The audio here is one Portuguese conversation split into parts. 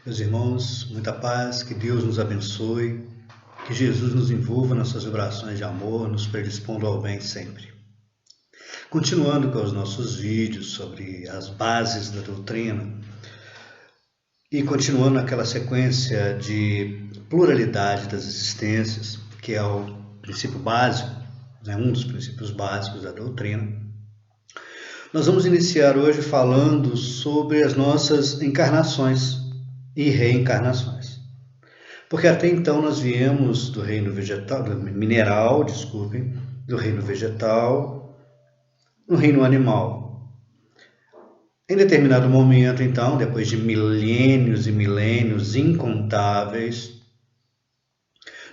Meus irmãos, muita paz, que Deus nos abençoe, que Jesus nos envolva nas suas vibrações de amor, nos predispondo ao bem sempre. Continuando com os nossos vídeos sobre as bases da doutrina e continuando aquela sequência de pluralidade das existências, que é o princípio básico, um dos princípios básicos da doutrina, nós vamos iniciar hoje falando sobre as nossas encarnações e reencarnações. Porque até então nós viemos do reino vegetal, do reino vegetal, no reino animal. Em determinado momento, então, depois de milênios e milênios incontáveis,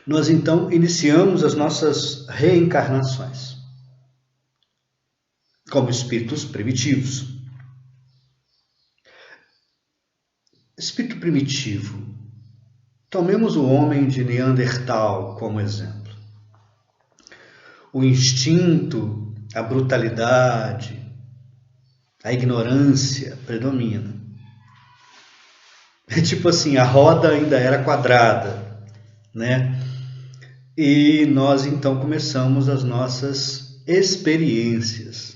nós então iniciamos as nossas reencarnações como espíritos primitivos. Espírito primitivo. Tomemos o homem de Neandertal como exemplo. O instinto, a brutalidade, a ignorância predomina. É tipo assim, a roda ainda era quadrada, né? E nós então começamos as nossas experiências.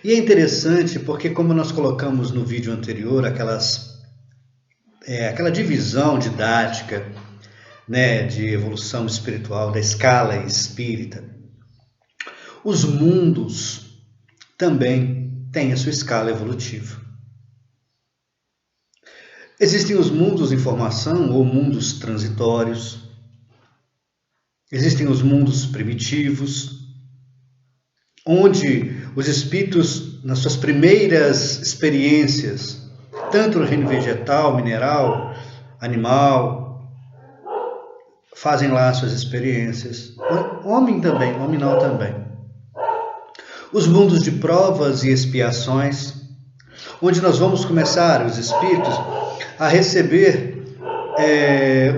E é interessante porque, como nós colocamos no vídeo anterior, aquela divisão didática, né, de evolução espiritual, da escala espírita, os mundos também têm a sua escala evolutiva. Existem os mundos em formação ou mundos transitórios. Existem os mundos primitivos, onde os espíritos, nas suas primeiras experiências, tanto no reino vegetal, mineral, animal, fazem lá suas experiências. Homem também, nominal também. Os mundos de provas e expiações, onde nós vamos começar, os espíritos, a receber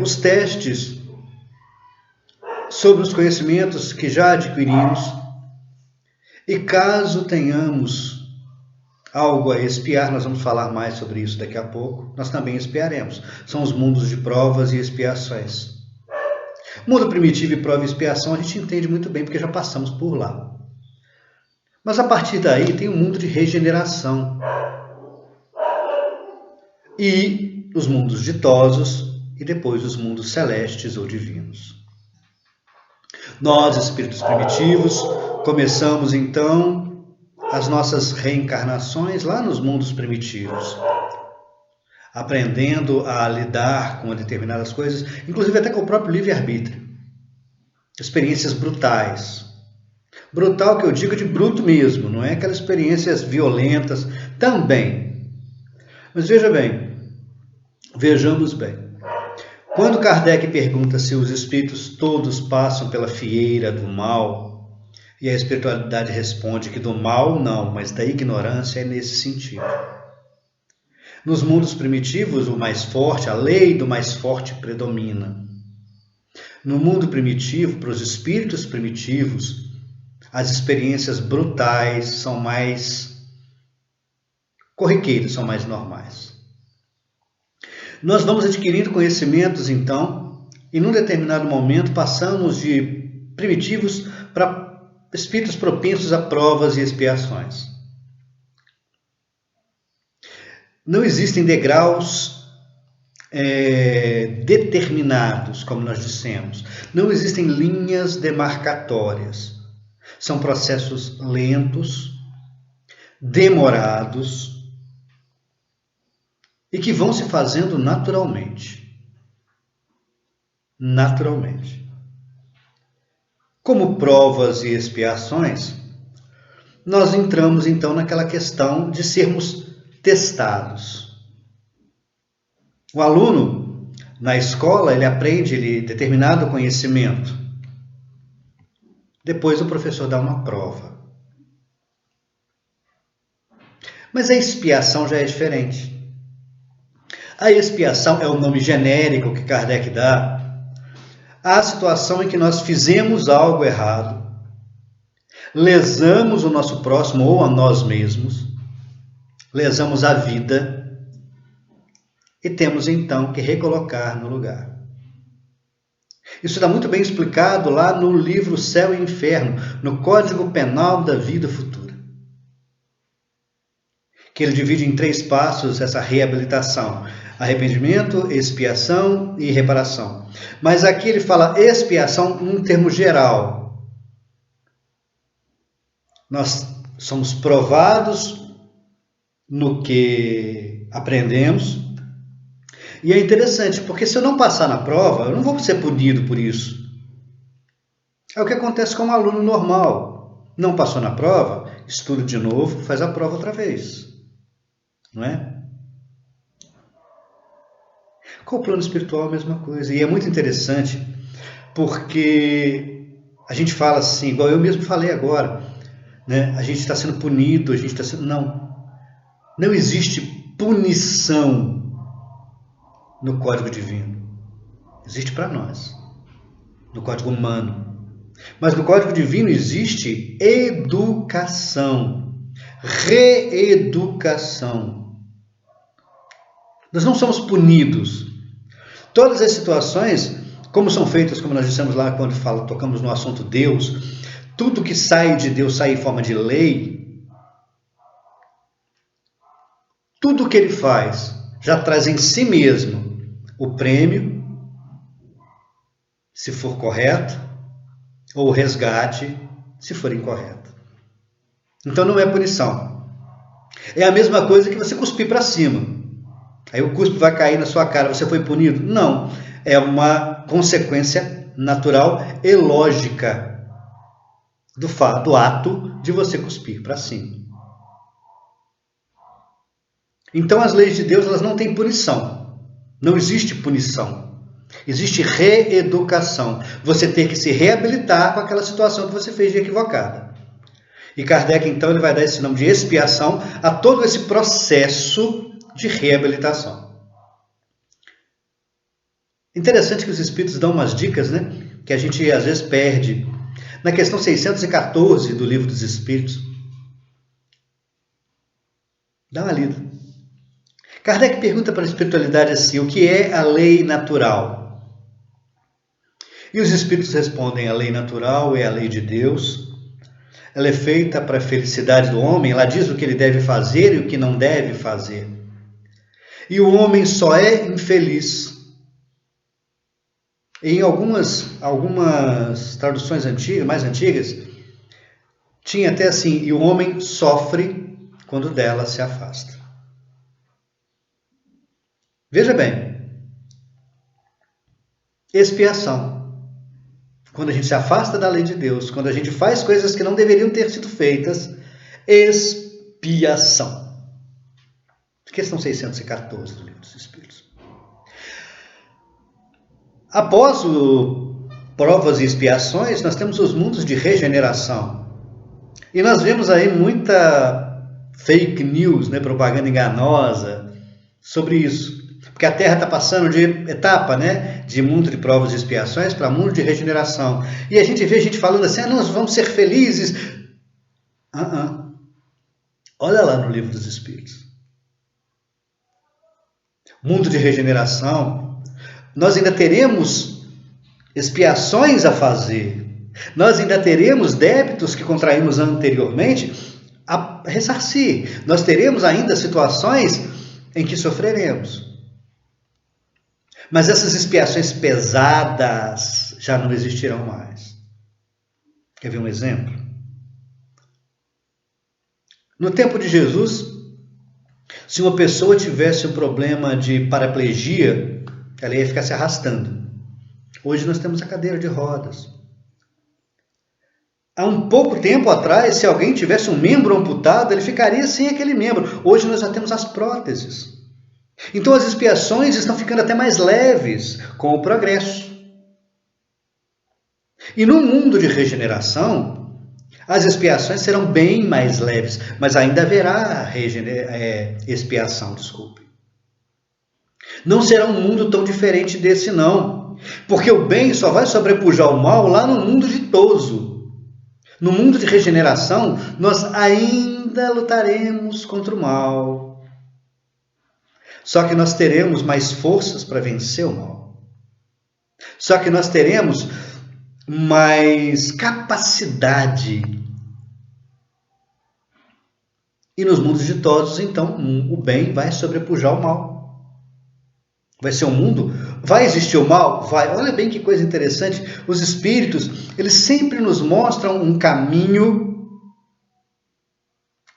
os testes sobre os conhecimentos que já adquirimos. E caso tenhamos algo a expiar, nós vamos falar mais sobre isso daqui a pouco, nós também expiaremos. São os mundos de provas e expiações. Mundo primitivo e prova e expiação a gente entende muito bem, porque já passamos por lá. Mas a partir daí tem um mundo de regeneração. E os mundos ditosos e depois os mundos celestes ou divinos. Nós, espíritos primitivos, começamos então as nossas reencarnações lá nos mundos primitivos, aprendendo a lidar com determinadas coisas, inclusive até com o próprio livre-arbítrio. Experiências brutais. Brutal que eu digo de bruto mesmo, não é aquelas experiências violentas também. Mas vejamos bem. Quando Kardec pergunta se os espíritos todos passam pela fieira do mal, e a espiritualidade responde que do mal não, mas da ignorância é nesse sentido. Nos mundos primitivos, o mais forte, a lei do mais forte predomina. No mundo primitivo, para os espíritos primitivos, as experiências brutais são mais corriqueiras, são mais normais. Nós vamos adquirindo conhecimentos, então, e num determinado momento passamos de primitivos para espíritos propensos a provas e expiações. Não existem degraus determinados, como nós dissemos. Não existem linhas demarcatórias. São processos lentos, demorados, e que vão se fazendo naturalmente. Naturalmente. Como provas e expiações, nós entramos então naquela questão de sermos testados. O aluno, na escola, ele aprende determinado conhecimento. Depois o professor dá uma prova. Mas a expiação já é diferente. A expiação é o nome genérico que Kardec dá à situação em que nós fizemos algo errado, lesamos o nosso próximo ou a nós mesmos, lesamos a vida, e temos então que recolocar no lugar. Isso está muito bem explicado lá no livro Céu e Inferno, no Código Penal da Vida Futura, que ele divide em 3 passos essa reabilitação: arrependimento, expiação e reparação. Mas aqui ele fala expiação num termo geral. Nós somos provados no que aprendemos. E é interessante, porque se eu não passar na prova, eu não vou ser punido por isso. É o que acontece com um aluno normal. Não passou na prova, estuda de novo, faz a prova outra vez. Não é? Com o plano espiritual é a mesma coisa. E é muito interessante, porque a gente fala assim, igual eu mesmo falei agora, né? A gente está sendo punido, a gente está sendo... Não existe punição no Código Divino. Existe para nós, no Código Humano. Mas no Código Divino existe educação, reeducação. Nós não somos punidos. Todas as situações, como são feitas, como nós dissemos lá quando tocamos no assunto Deus, tudo que sai de Deus sai em forma de lei. Tudo que ele faz já traz em si mesmo o prêmio, se for correto, ou o resgate, se for incorreto. Então não é punição. É a mesma coisa que você cuspir para cima. Aí o cuspe vai cair na sua cara, você foi punido? Não. É uma consequência natural e lógica do ato de você cuspir para cima. Então as leis de Deus, elas não têm punição. Não existe punição. Existe reeducação. Você tem que se reabilitar com aquela situação que você fez de equivocada. E Kardec, então, ele vai dar esse nome de expiação a todo esse processo de reabilitação. Interessante que os espíritos dão umas dicas, né? Que a gente às vezes perde. Na questão 614 do Livro dos Espíritos. Dá uma lida. Kardec pergunta para a espiritualidade assim: o que é a lei natural? E os espíritos respondem: a lei natural é a lei de Deus. Ela é feita para a felicidade do homem. Ela diz o que ele deve fazer e o que não deve fazer. E o homem só é infeliz. Em algumas traduções mais antigas, tinha até assim: e o homem sofre quando dela se afasta. Veja bem, expiação. Quando a gente se afasta da lei de Deus, quando a gente faz coisas que não deveriam ter sido feitas, expiação. Questão 614 do Livro dos Espíritos. Após provas e expiações, nós temos os mundos de regeneração. E nós vemos aí muita fake news, né, propaganda enganosa sobre isso. Porque a Terra está passando de etapa, né, de mundo de provas e expiações para mundo de regeneração. E a gente vê gente falando assim: nós vamos ser felizes. Olha lá no Livro dos Espíritos. Mundo de regeneração, nós ainda teremos expiações a fazer. Nós ainda teremos débitos que contraímos anteriormente a ressarcir. Nós teremos ainda situações em que sofreremos. Mas essas expiações pesadas já não existirão mais. Quer ver um exemplo? No tempo de Jesus, se uma pessoa tivesse um problema de paraplegia, ela ia ficar se arrastando. Hoje nós temos a cadeira de rodas. Há um pouco tempo atrás, se alguém tivesse um membro amputado, ele ficaria sem aquele membro. Hoje nós já temos as próteses. Então as expiações estão ficando até mais leves com o progresso. E no mundo de regeneração, as expiações serão bem mais leves, mas ainda haverá expiação, desculpe. Não será um mundo tão diferente desse não, porque o bem só vai sobrepujar o mal lá no mundo ditoso. No mundo de regeneração, nós ainda lutaremos contra o mal. Só que nós teremos mais forças para vencer o mal. Só que nós teremos mais capacidade. E nos mundos ditosos, então, o bem vai sobrepujar o mal. Vai ser um mundo? Vai existir o mal? Vai. Olha bem que coisa interessante. Os espíritos, eles sempre nos mostram um caminho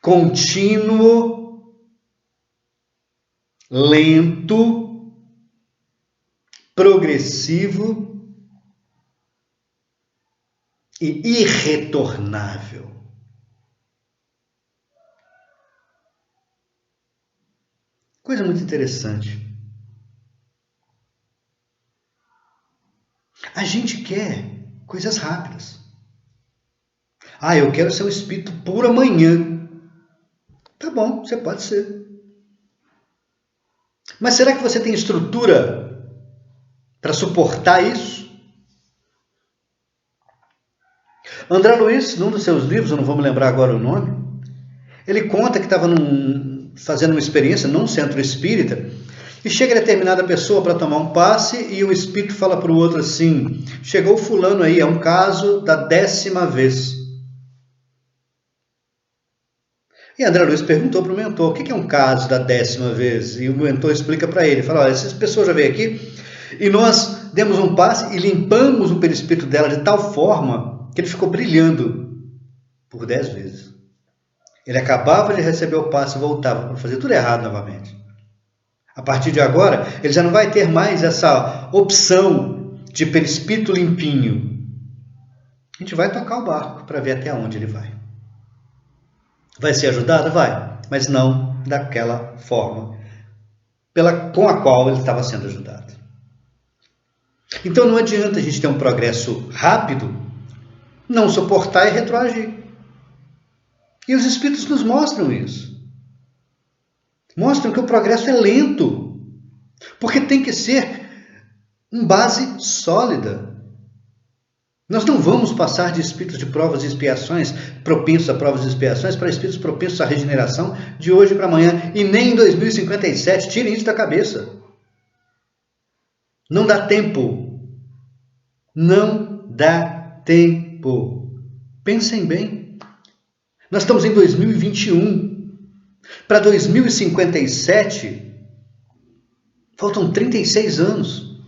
contínuo, lento, progressivo e irretornável. Coisa muito interessante. A gente quer coisas rápidas. Ah, eu quero ser um espírito puro amanhã. Tá bom, você pode ser. Mas será que você tem estrutura para suportar isso? André Luiz, num dos seus livros, eu não vou me lembrar agora o nome, ele conta que estava fazendo uma experiência num centro espírita e chega determinada pessoa para tomar um passe e um espírito fala para o outro assim: chegou fulano aí, é um caso da 10ª vez. E André Luiz perguntou para o mentor: o que é um caso da 10ª vez? E o mentor explica para ele, fala: olha, essas pessoas já veio aqui e nós demos um passe e limpamos o perispírito dela de tal forma que ele ficou brilhando por 10 vezes. Ele acabava de receber o passe e voltava para fazer tudo errado novamente. A partir de agora, ele já não vai ter mais essa opção de perispírito limpinho. A gente vai tocar o barco para ver até onde ele vai. Vai ser ajudado? Vai, mas não daquela forma com a qual ele estava sendo ajudado. Então não adianta a gente ter um progresso rápido, não suportar e retroagir. E os espíritos nos mostram isso. Mostram que o progresso é lento, porque tem que ser em base sólida. Nós não vamos passar de espíritos de provas e expiações, propensos a provas e expiações, para espíritos propensos à regeneração de hoje para amanhã, e nem em 2057. Tirem isso da cabeça. Não dá tempo. Não dá tempo. Pensem bem. Nós estamos em 2021. Para 2057, faltam 36 anos.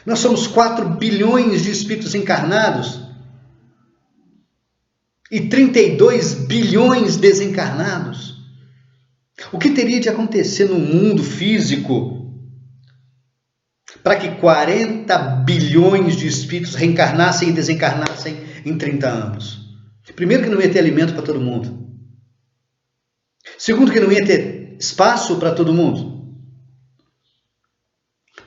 Nós somos 4 bilhões de espíritos encarnados e 32 bilhões desencarnados. O que teria de acontecer no mundo físico para que 40 bilhões de espíritos reencarnassem e desencarnassem em 30 anos? Primeiro, que não ia ter alimento para todo mundo. Segundo, que não ia ter espaço para todo mundo.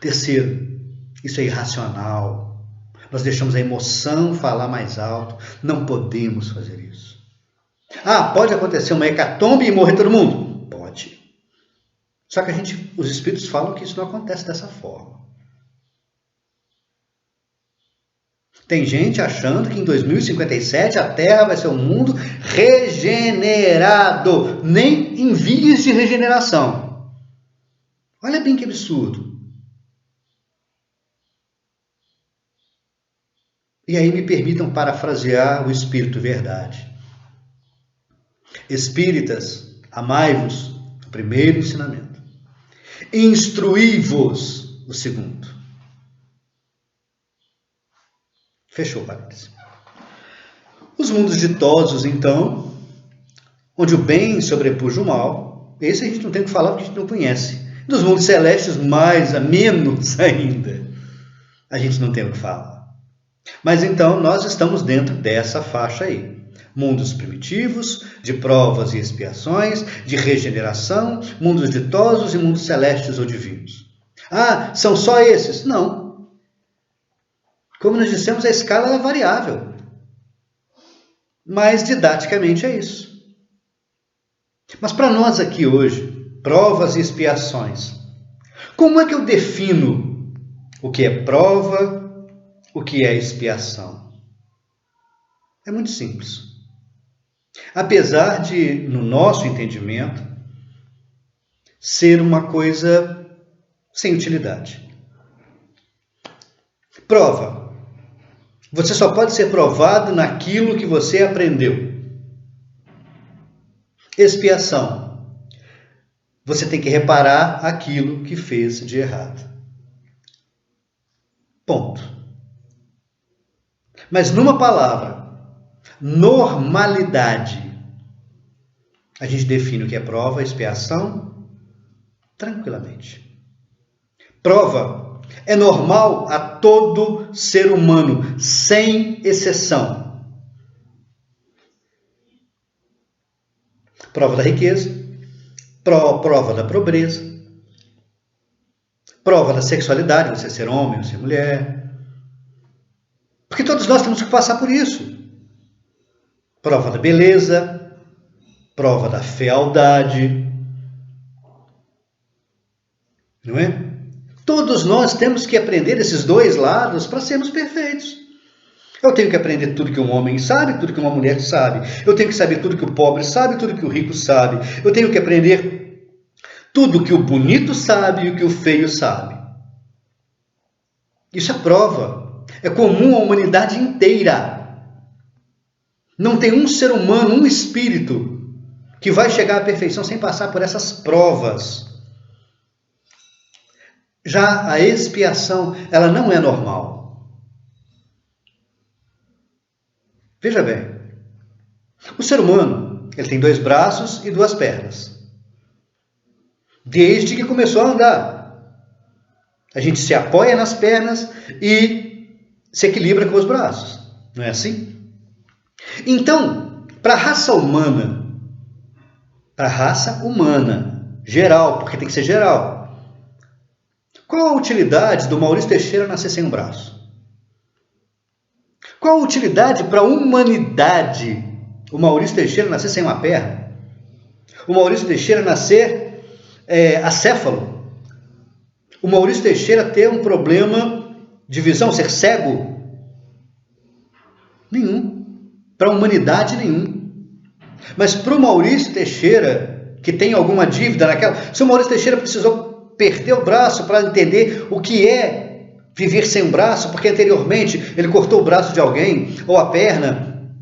Terceiro, isso é irracional. Nós deixamos a emoção falar mais alto. Não podemos fazer isso. Ah, pode acontecer uma hecatombe e morrer todo mundo? Pode. Só que os espíritos falam que isso não acontece dessa forma. Tem gente achando que em 2057 a Terra vai ser um mundo regenerado, nem em vias de regeneração. Olha bem que absurdo. E aí me permitam parafrasear o Espírito Verdade. Espíritas, amai-vos, o primeiro ensinamento. Instruí-vos, o segundo. Fechou parênteses. Os mundos ditosos, então, onde o bem sobrepuja o mal, esse a gente não tem o que falar porque a gente não conhece. Dos mundos celestes, menos ainda, a gente não tem o que falar. Mas então nós estamos dentro dessa faixa aí. Mundos primitivos, de provas e expiações, de regeneração, mundos ditosos e mundos celestes ou divinos. Ah, são só esses? Não. Como nós dissemos, a escala é variável. Mas didaticamente é isso. Mas para nós aqui hoje, provas e expiações. Como é que eu defino o que é prova, o que é expiação? É muito simples. Apesar de, no nosso entendimento, ser uma coisa sem utilidade. Prova. Você só pode ser provado naquilo que você aprendeu. Expiação. Você tem que reparar aquilo que fez de errado. Ponto. Mas numa palavra, normalidade, a gente define o que é prova, expiação, tranquilamente. Prova é normal a todo ser humano, sem exceção. Prova da riqueza, prova da pobreza, prova da sexualidade, você ser homem ou ser mulher. Porque todos nós temos que passar por isso. Prova da beleza, prova da fealdade. Não é? Todos nós temos que aprender esses dois lados para sermos perfeitos. Eu tenho que aprender tudo que um homem sabe, tudo que uma mulher sabe. Eu tenho que saber tudo que o pobre sabe, tudo que o rico sabe. Eu tenho que aprender tudo que o bonito sabe e o que o feio sabe. Isso é prova. É comum à humanidade inteira. Não tem um ser humano, um espírito, que vai chegar à perfeição sem passar por essas provas. Já a expiação, ela não é normal. Veja bem, o ser humano, ele tem 2 braços e 2 pernas. Desde que começou a andar. A gente se apoia nas pernas e se equilibra com os braços. Não é assim? Então, para a raça humana, geral, porque tem que ser geral, qual a utilidade do Maurício Teixeira nascer sem um braço? Qual a utilidade para a humanidade o Maurício Teixeira nascer sem uma perna? O Maurício Teixeira nascer acéfalo? O Maurício Teixeira ter um problema de visão, ser cego? Nenhum. Para a humanidade, nenhum. Mas para o Maurício Teixeira, que tem alguma dívida naquela... Se o Maurício Teixeira precisou perder o braço para entender o que é viver sem um braço, porque anteriormente ele cortou o braço de alguém, ou a perna,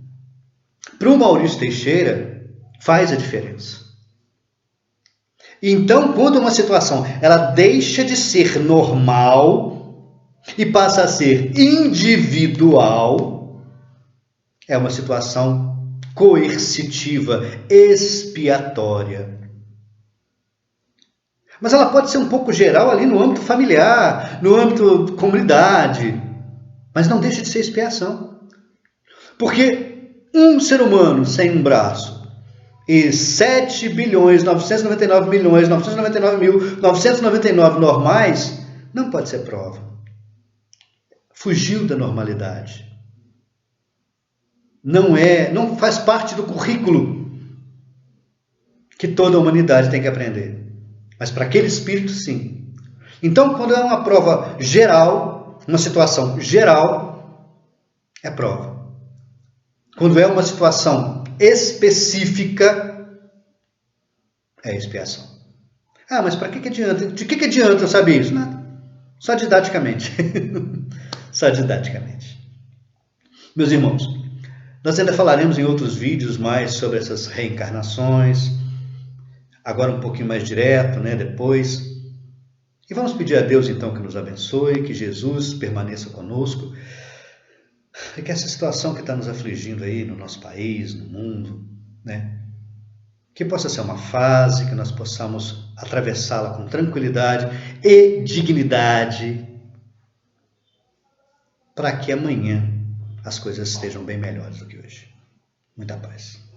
para o Maurício Teixeira faz a diferença. Então, quando uma situação ela deixa de ser normal e passa a ser individual, é uma situação coercitiva, expiatória. Mas ela pode ser um pouco geral ali no âmbito familiar, no âmbito de comunidade, mas não deixa de ser expiação. Porque um ser humano sem um braço e 7.999.999.999 normais não pode ser prova. Fugiu da normalidade. Não faz parte do currículo que toda a humanidade tem que aprender. Mas para aquele espírito, sim. Então, quando é uma prova geral, uma situação geral, é prova. Quando é uma situação específica, é expiação. Ah, mas para que adianta? De que adianta eu saber isso? Nada. Só didaticamente. Só didaticamente. Meus irmãos, nós ainda falaremos em outros vídeos mais sobre essas reencarnações, agora um pouquinho mais direto, depois. E vamos pedir a Deus, então, que nos abençoe, que Jesus permaneça conosco, e que essa situação que está nos afligindo aí no nosso país, no mundo, que possa ser uma fase, que nós possamos atravessá-la com tranquilidade e dignidade, para que amanhã as coisas estejam bem melhores do que hoje. Muita paz.